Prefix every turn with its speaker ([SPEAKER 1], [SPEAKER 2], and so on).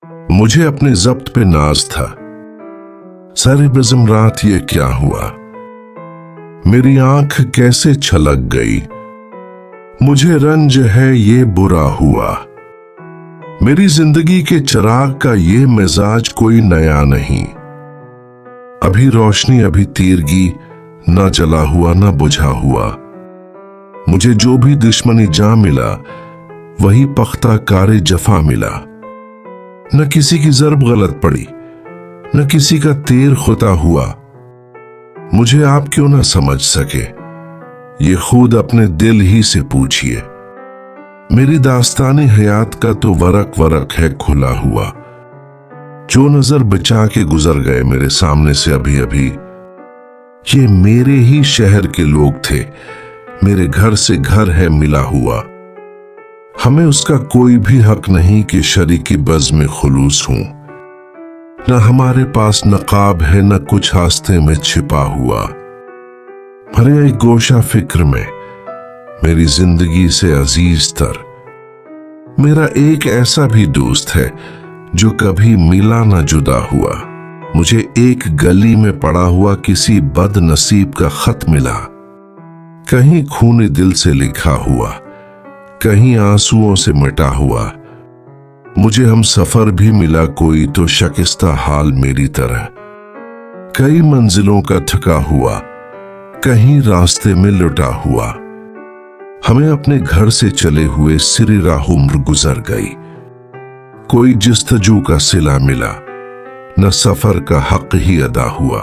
[SPEAKER 1] मुझे अपने जब्त पे नाज था। सारी बज़म रात ये क्या हुआ, मेरी आंख कैसे छलक गई। मुझे रंज है ये बुरा हुआ, मेरी जिंदगी के चिराग का ये मिजाज कोई नया नहीं। अभी रोशनी अभी तीरगी, ना जला हुआ ना बुझा हुआ। मुझे जो भी दुश्मनी जा मिला वही पख्ता कारे जफा मिला। न किसी की ज़रब गलत पड़ी, न किसी का तीर खुता हुआ। मुझे आप क्यों ना समझ सके, ये खुद अपने दिल ही से पूछिए। मेरी दास्तानी हयात का तो वरक वरक है खुला हुआ। जो नजर बचा के गुजर गए मेरे सामने से अभी अभी, ये मेरे ही शहर के लोग थे, मेरे घर से घर है मिला हुआ। हमें उसका कोई भी हक नहीं कि शरीकी बज़ में खुलूस हूं। न हमारे पास नकाब है न कुछ आस्ते में छिपा हुआ। हर एक गोशा फिक्र में मेरी जिंदगी से अजीज तर मेरा एक ऐसा भी दोस्त है जो कभी मिला न जुदा हुआ। मुझे एक गली में पड़ा हुआ किसी बदनसीब का खत मिला, कहीं खूने दिल से लिखा हुआ, कहीं आंसुओं से मिटा हुआ। मुझे हम सफर भी मिला कोई तो शकिस्ता हाल मेरी तरह, कई मंजिलों का थका हुआ, कहीं रास्ते में लुटा हुआ। हमें अपने घर से चले हुए सिरी राह उम्र गुजर गई। कोई जिस्तजू का सिला मिला, न सफर का हक ही अदा हुआ।